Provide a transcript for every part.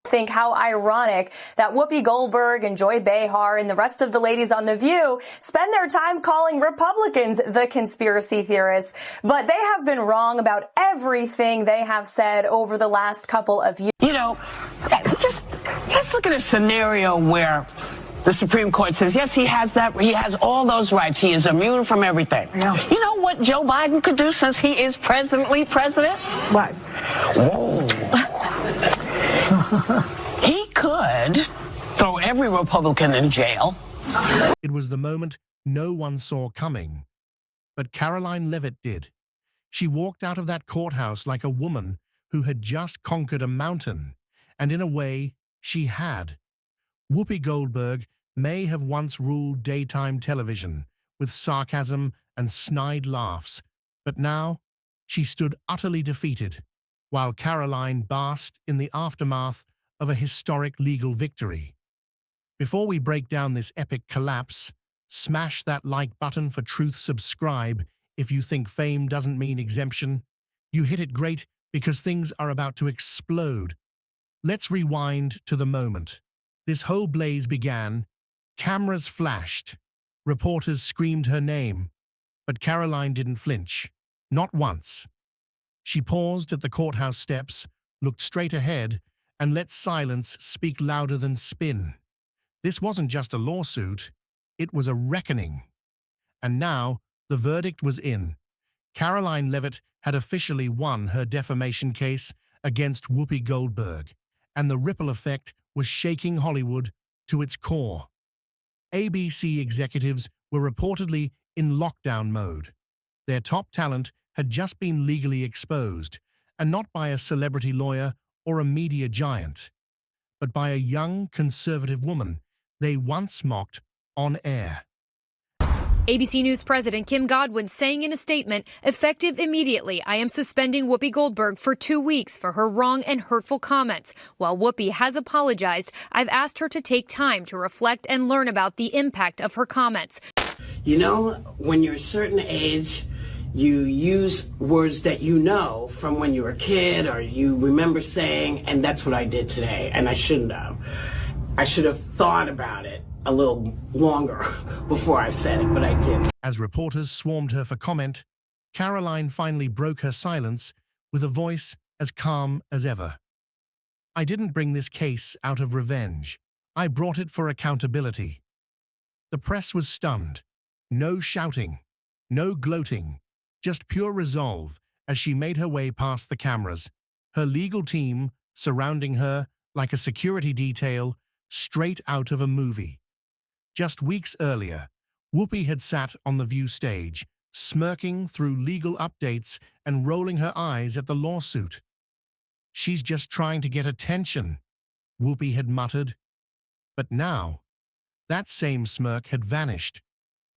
Think how ironic that Whoopi Goldberg and Joy Behar and the rest of the ladies on The View spend their time calling Republicans the conspiracy theorists, but they have been wrong about everything they have said over the last couple of years. You know, just let's look at a scenario where the Supreme Court says, yes, he has all those rights. He is immune from everything. Yeah. You know what Joe Biden could do since he is presently president? What? Whoa. He could throw every Republican in jail. It was the moment no one saw coming, but Karoline Leavitt did. She walked out of that courthouse like a woman who had just conquered a mountain, and in a way, she had. Whoopi Goldberg may have once ruled daytime television with sarcasm and snide laughs, but now she stood utterly defeated, while Karoline basked in the aftermath of a historic legal victory. Before we break down this epic collapse, smash that like button for truth, subscribe if you think fame doesn't mean exemption. You hit it great because things are about to explode. Let's rewind to the moment. This whole blaze began, cameras flashed, reporters screamed her name, but Karoline didn't flinch, not once. She paused at the courthouse steps, looked straight ahead, and let silence speak louder than spin. This wasn't just a lawsuit, it was a reckoning. And now, the verdict was in. Karoline Leavitt had officially won her defamation case against Whoopi Goldberg, and the ripple effect was shaking Hollywood to its core. ABC executives were reportedly in lockdown mode. Their top talent had just been legally exposed, and not by a celebrity lawyer or a media giant, but by a young conservative woman they once mocked on air. ABC News President Kim Godwin saying in a statement, effective immediately, I am suspending Whoopi Goldberg for 2 weeks for her wrong and hurtful comments. While Whoopi has apologized, I've asked her to take time to reflect and learn about the impact of her comments. You know, when you're a certain age, you use words that you know from when you were a kid or you remember saying, and that's what I did today, and I shouldn't have. I should have thought about it a little longer before I said it, but I did. As reporters swarmed her for comment, Karoline finally broke her silence with a voice as calm as ever. I didn't bring this case out of revenge. I brought it for accountability. The press was stunned. No shouting, no gloating, just pure resolve as she made her way past the cameras, her legal team surrounding her like a security detail straight out of a movie. Just weeks earlier, Whoopi had sat on the View stage, smirking through legal updates and rolling her eyes at the lawsuit. She's just trying to get attention, Whoopi had muttered. But now, that same smirk had vanished.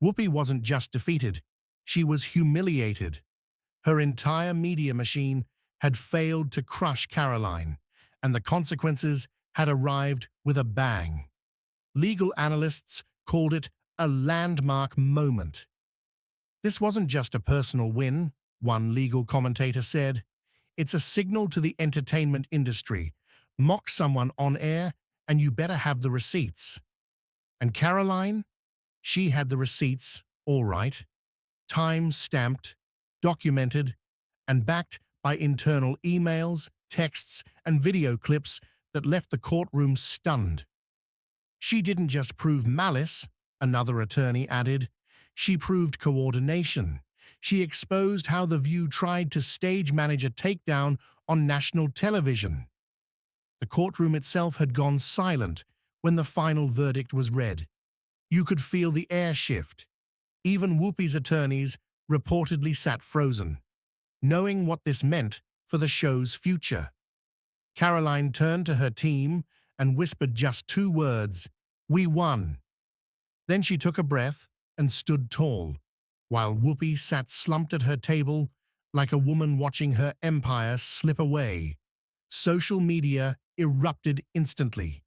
Whoopi wasn't just defeated, she was humiliated. Her entire media machine had failed to crush Karoline, and the consequences had arrived with a bang. Legal analysts called it a landmark moment. This wasn't just a personal win, one legal commentator said. It's a signal to the entertainment industry. Mock someone on air, and you better have the receipts. And Karoline? She had the receipts, all right. Time-stamped, documented, and backed by internal emails, texts, and video clips that left the courtroom stunned. She didn't just prove malice, another attorney added. She proved coordination. She exposed how The View tried to stage manage a takedown on national television. The courtroom itself had gone silent when the final verdict was read. You could feel the air shift. Even Whoopi's attorneys reportedly sat frozen, knowing what this meant for the show's future. Karoline turned to her team and whispered just 2 words, "We won." Then she took a breath and stood tall, while Whoopi sat slumped at her table like a woman watching her empire slip away. Social media erupted instantly.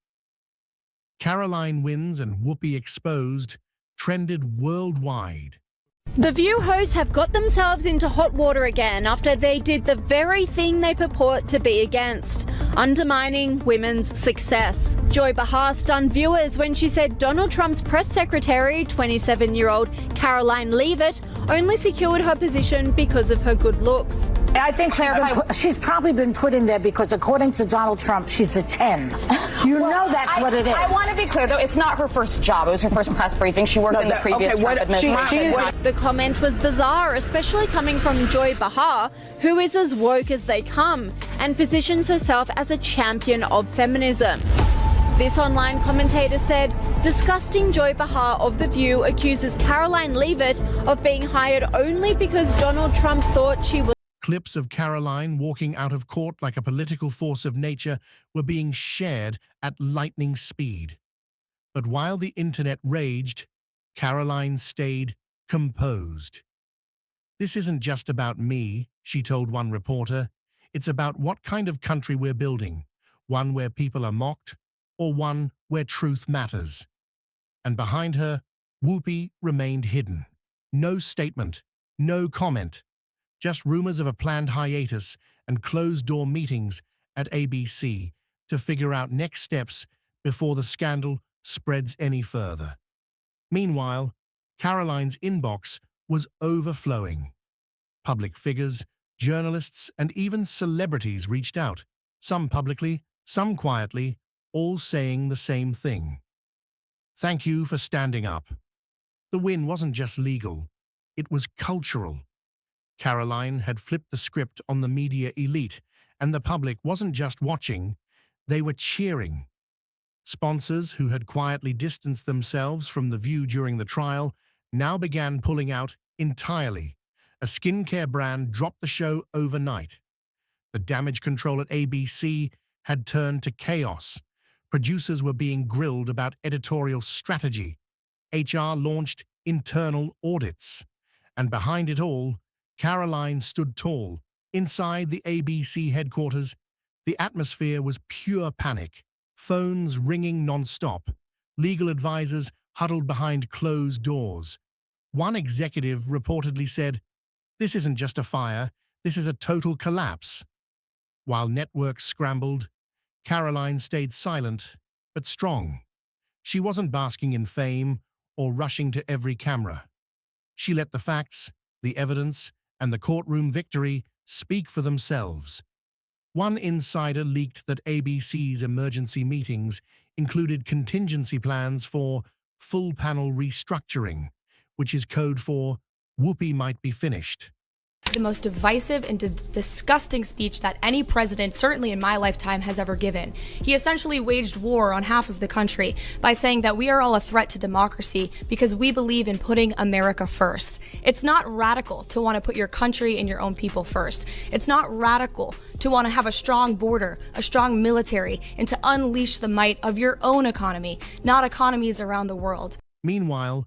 Karoline wins and Whoopi exposed trended worldwide. The View hosts have got themselves into hot water again after they did the very thing they purport to be against, undermining women's success. Joy Behar stunned viewers when she said Donald Trump's press secretary, 27-year-old Karoline Leavitt, only secured her position because of her good looks. I think she's probably been put in there because, according to Donald Trump, she's a 10. You know that's what it is. I want to be clear, though. It's not her first job. It was her first press briefing. She worked in the previous Trump administration. The comment was bizarre, especially coming from Joy Behar, who is as woke as they come and positions herself as a champion of feminism. This online commentator said, disgusting Joy Behar of The View accuses Karoline Leavitt of being hired only because Donald Trump thought she was. Clips of Karoline walking out of court like a political force of nature were being shared at lightning speed. But while the internet raged, Karoline stayed composed. "This isn't just about me," she told one reporter. "It's about what kind of country we're building, one where people are mocked, or one where truth matters." And behind her, Whoopi remained hidden. No statement, no comment, just rumors of a planned hiatus and closed-door meetings at ABC to figure out next steps before the scandal spreads any further. Meanwhile, Karoline's inbox was overflowing. Public figures, journalists, and even celebrities reached out, some publicly, some quietly, all saying the same thing. "Thank you for standing up." The win wasn't just legal, it was cultural. Karoline had flipped the script on the media elite, and the public wasn't just watching, they were cheering. Sponsors who had quietly distanced themselves from The View during the trial now began pulling out entirely. A skincare brand dropped the show overnight. The damage control at ABC had turned to chaos. Producers were being grilled about editorial strategy. HR launched internal audits. And behind it all, Karoline stood tall. Inside the ABC headquarters, the atmosphere was pure panic. Phones ringing non-stop. Legal advisors huddled behind closed doors. One executive reportedly said, "This isn't just a fire, this is a total collapse." While networks scrambled, Karoline stayed silent, but strong. She wasn't basking in fame or rushing to every camera. She let the facts, the evidence, and the courtroom victory speak for themselves. One insider leaked that ABC's emergency meetings included contingency plans for full panel restructuring, which is code for Whoopi might be finished. The most divisive and disgusting speech that any president, certainly in my lifetime, has ever given. He essentially waged war on half of the country by saying that we are all a threat to democracy because we believe in putting America first. It's not radical to want to put your country and your own people first. It's not radical to want to have a strong border, a strong military, and to unleash the might of your own economy, not economies around the world. Meanwhile,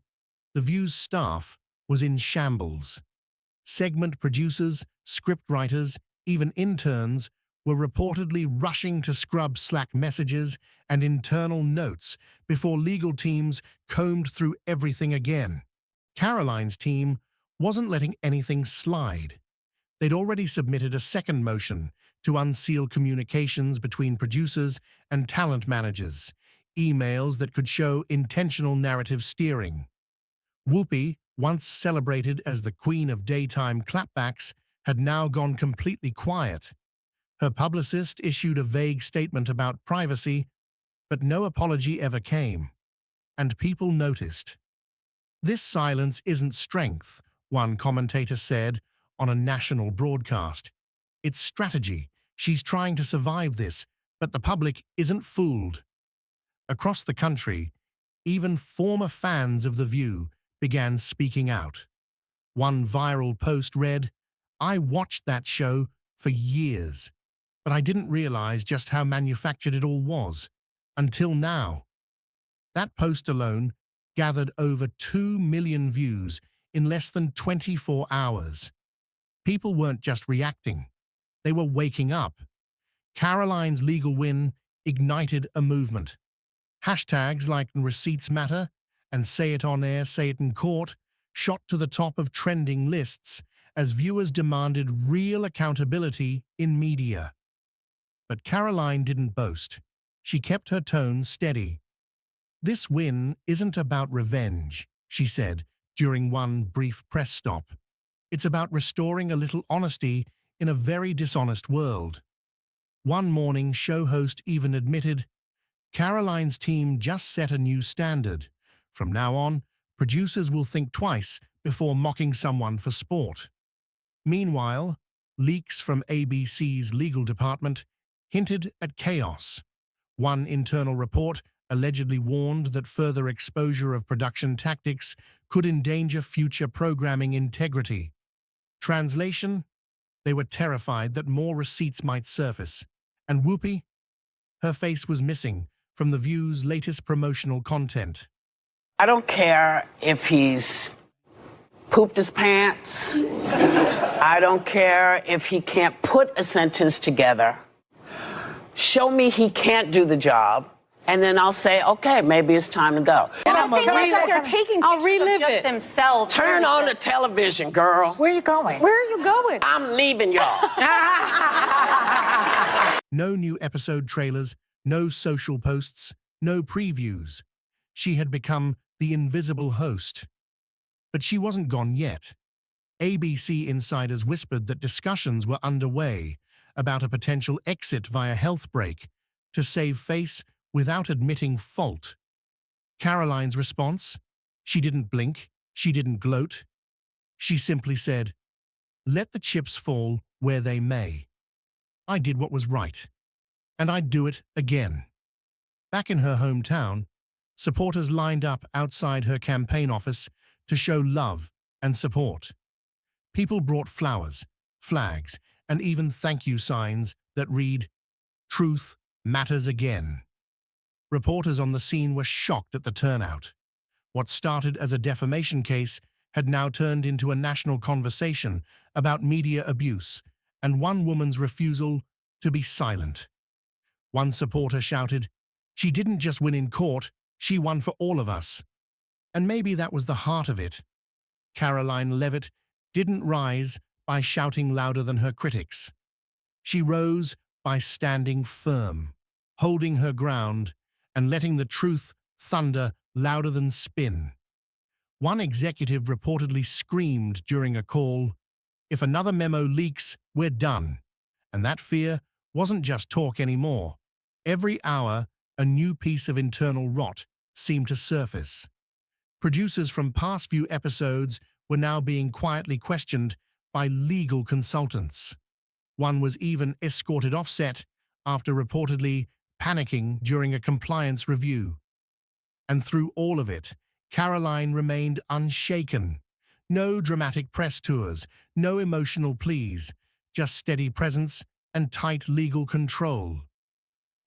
The View's staff was in shambles. Segment producers, scriptwriters, even interns were reportedly rushing to scrub Slack messages and internal notes before legal teams combed through everything again. Karoline's team wasn't letting anything slide. They'd already submitted a second motion to unseal communications between producers and talent managers, emails that could show intentional narrative steering. Whoopi, once celebrated as the queen of daytime clapbacks, had now gone completely quiet. Her publicist issued a vague statement about privacy, but no apology ever came. And people noticed. "This silence isn't strength," one commentator said on a national broadcast. "It's strategy. She's trying to survive this, but the public isn't fooled." Across the country, even former fans of The View began speaking out. One viral post read, "I watched that show for years, but I didn't realize just how manufactured it all was, until now." That post alone gathered over 2 million views in less than 24 hours. People weren't just reacting, they were waking up. Karoline's legal win ignited a movement. Hashtags like "Receipts Matter" and "Say It on Air, Say It in Court" shot to the top of trending lists as viewers demanded real accountability in media. But Karoline didn't boast. She kept her tone steady. "This win isn't about revenge," she said during one brief press stop. "It's about restoring a little honesty in a very dishonest world." One morning show host even admitted, "Karoline's team just set a new standard. From now on, producers will think twice before mocking someone for sport." Meanwhile, leaks from ABC's legal department hinted at chaos. One internal report allegedly warned that further exposure of production tactics could endanger future programming integrity. Translation: they were terrified that more receipts might surface. And Whoopi? Her face was missing from The View's latest promotional content. I don't care if he's pooped his pants. I don't care if he can't put a sentence together. Show me he can't do the job, and then I'll say, okay, maybe it's time to go. And I'm they're taking pictures of just themselves. Turn on the television, girl. Where are you going? Where are you going? I'm leaving y'all. No new episode trailers, no social posts, no previews. She had become the invisible host. But she wasn't gone yet. ABC insiders whispered that discussions were underway about a potential exit via health break to save face without admitting fault. Karoline's response? She didn't blink, she didn't gloat. She simply said, "Let the chips fall where they may. I did what was right, and I'd do it again." Back in her hometown, supporters lined up outside her campaign office to show love and support. People brought flowers, flags, and even thank you signs that read, "Truth matters again." Reporters on the scene were shocked at the turnout. What started as a defamation case had now turned into a national conversation about media abuse and one woman's refusal to be silent. One supporter shouted, "She didn't just win in court, she won for all of us." And maybe that was the heart of it. Karoline Leavitt didn't rise by shouting louder than her critics. She rose by standing firm, holding her ground, and letting the truth thunder louder than spin. One executive reportedly screamed during a call, "If another memo leaks, we're done." And that fear wasn't just talk anymore. Every hour, a new piece of internal rot seemed to surface. Producers from past few episodes were now being quietly questioned by legal consultants. One was even escorted off set after reportedly panicking during a compliance review. And through all of it, Karoline remained unshaken. No dramatic press tours, no emotional pleas, just steady presence and tight legal control.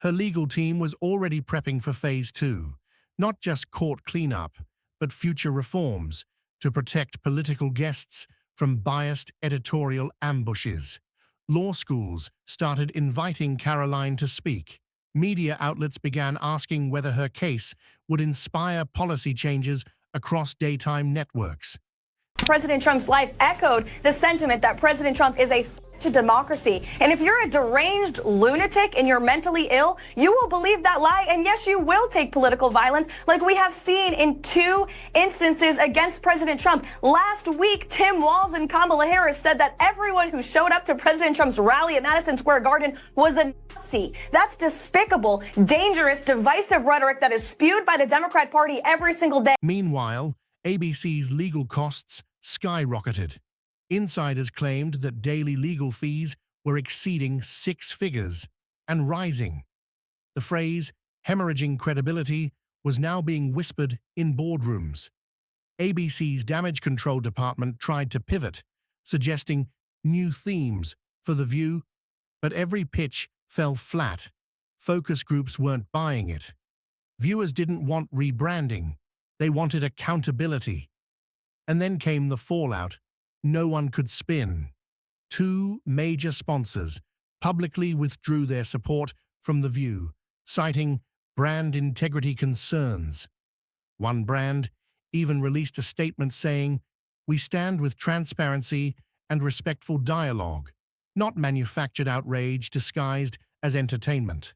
Her legal team was already prepping for Phase 2, not just court cleanup, but future reforms to protect political guests from biased editorial ambushes. Law schools started inviting Karoline to speak. Media outlets began asking whether her case would inspire policy changes across daytime networks. President Trump's life echoed the sentiment that President Trump is a threat to democracy. And if you're a deranged lunatic and you're mentally ill, you will believe that lie. And yes, you will take political violence like we have seen in 2 instances against President Trump. Last week, Tim Walz and Kamala Harris said that everyone who showed up to President Trump's rally at Madison Square Garden was a Nazi. That's despicable, dangerous, divisive rhetoric that is spewed by the Democrat Party every single day. Meanwhile, ABC's legal costs skyrocketed. Insiders claimed that daily legal fees were exceeding 6 figures and rising. The phrase hemorrhaging credibility was now being whispered in boardrooms. ABC's damage control department tried to pivot, suggesting new themes for The View, but every pitch fell flat. Focus groups weren't buying it. Viewers didn't want rebranding. They wanted accountability. And then came the fallout. No one could spin. 2 major sponsors publicly withdrew their support from The View, citing brand integrity concerns. One brand even released a statement saying We stand with transparency and respectful dialogue, not manufactured outrage disguised as entertainment.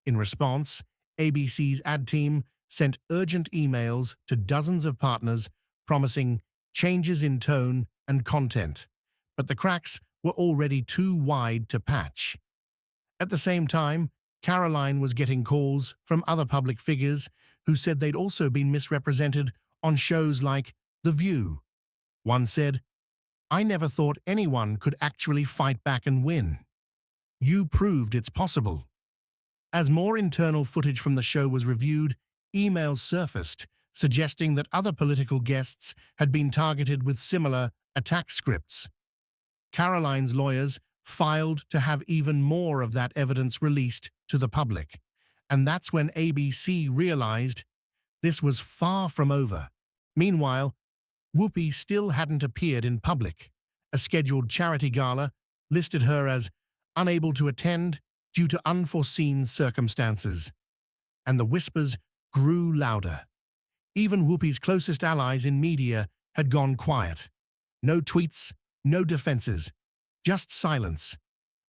In response, ABC's ad team sent urgent emails to dozens of partners promising changes in tone and content, but the cracks were already too wide to patch. At the same time, Karoline was getting calls from other public figures who said they'd also been misrepresented on shows like The View. One said, "I never thought anyone could actually fight back and win. You proved it's possible." As more internal footage from the show was reviewed, emails surfaced suggesting that other political guests had been targeted with similar attack scripts. Karoline's lawyers filed to have even more of that evidence released to the public, and that's when ABC realized this was far from over. Meanwhile, Whoopi still hadn't appeared in public. A scheduled charity gala listed her as unable to attend due to unforeseen circumstances, and the whispers grew louder. Even Whoopi's closest allies in media had gone quiet. No tweets, no defenses, just silence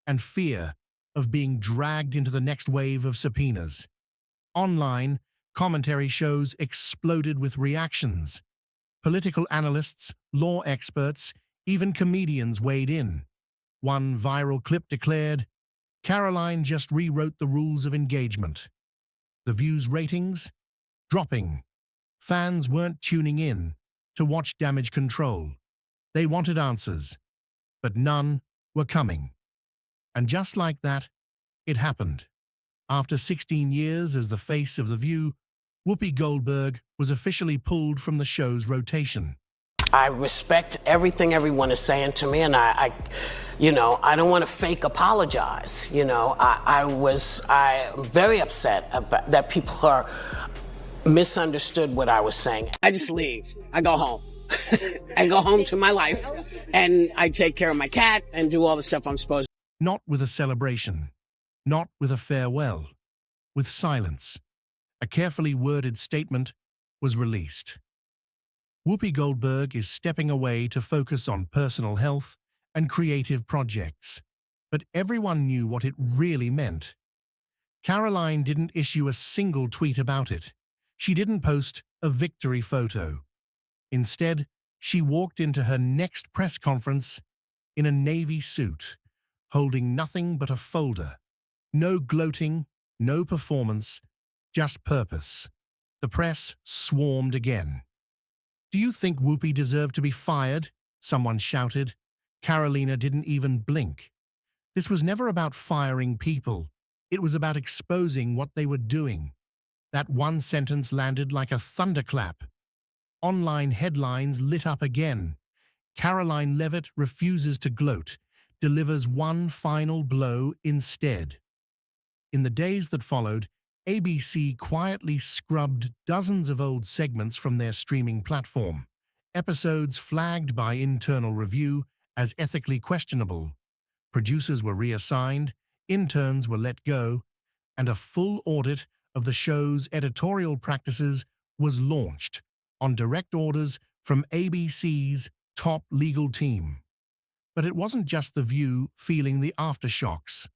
and fear of being dragged into the next wave of subpoenas. Online, commentary shows exploded with reactions. Political analysts, law experts, even comedians weighed in. One viral clip declared, "Karoline just rewrote the rules of engagement." The View's ratings? Dropping. Fans weren't tuning in to watch damage control. They wanted answers, but none were coming. And just like that, it happened. After 16 years as the face of The View, Whoopi Goldberg was officially pulled from the show's rotation. I respect everything everyone is saying to me, and I don't want to fake apologize. I'm very upset about that people are misunderstood what I was saying. I just leave. I go home. I go home to my life, and I take care of my cat and do all the stuff I'm supposed to. Not with a celebration, not with a farewell, with silence. A carefully worded statement was released. Whoopi Goldberg is stepping away to focus on personal health and creative projects, but everyone knew what it really meant. Karoline didn't issue a single tweet about it. She didn't post a victory photo. Instead, she walked into her next press conference in a navy suit, holding nothing but a folder. No gloating, no performance, just purpose. The press swarmed again. "Do you think Whoopi deserved to be fired?" someone shouted. Karolina didn't even blink. This was never about firing people. It was about exposing what they were doing. That one sentence landed like a thunderclap. Online headlines lit up again. Karoline Leavitt refuses to gloat, delivers one final blow instead. In the days that followed, ABC quietly scrubbed dozens of old segments from their streaming platform, episodes flagged by internal review as ethically questionable. Producers were reassigned, interns were let go, and a full audit of the show's editorial practices was launched on direct orders from ABC's top legal team. But it wasn't just The View feeling the aftershocks.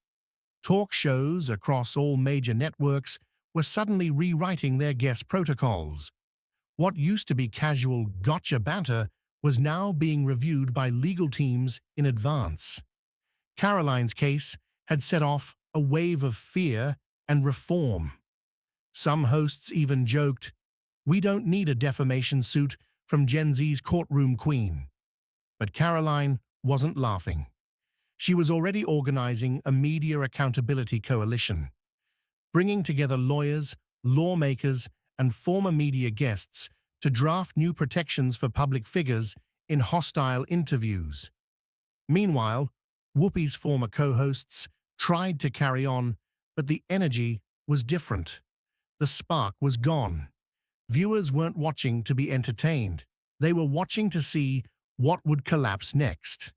Talk shows across all major networks were suddenly rewriting their guest protocols. What used to be casual gotcha banter was now being reviewed by legal teams in advance. Karoline's case had set off a wave of fear and reform. Some hosts even joked, "We don't need a defamation suit from Gen Z's courtroom queen." But Karoline wasn't laughing. She was already organizing a media accountability coalition, bringing together lawyers, lawmakers, and former media guests to draft new protections for public figures in hostile interviews. Meanwhile, Whoopi's former co-hosts tried to carry on, but the energy was different. The spark was gone. Viewers weren't watching to be entertained. They were watching to see what would collapse next.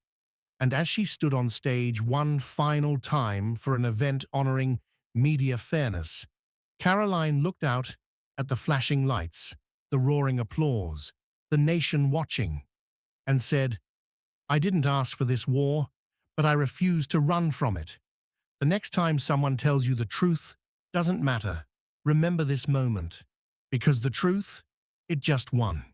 And as she stood on stage one final time for an event honoring media fairness, Karoline looked out at the flashing lights, the roaring applause, the nation watching. and said, "I didn't ask for this war, but I refuse to run from it." The next time someone tells you the truth doesn't matter, remember this moment, because the truth, it just won.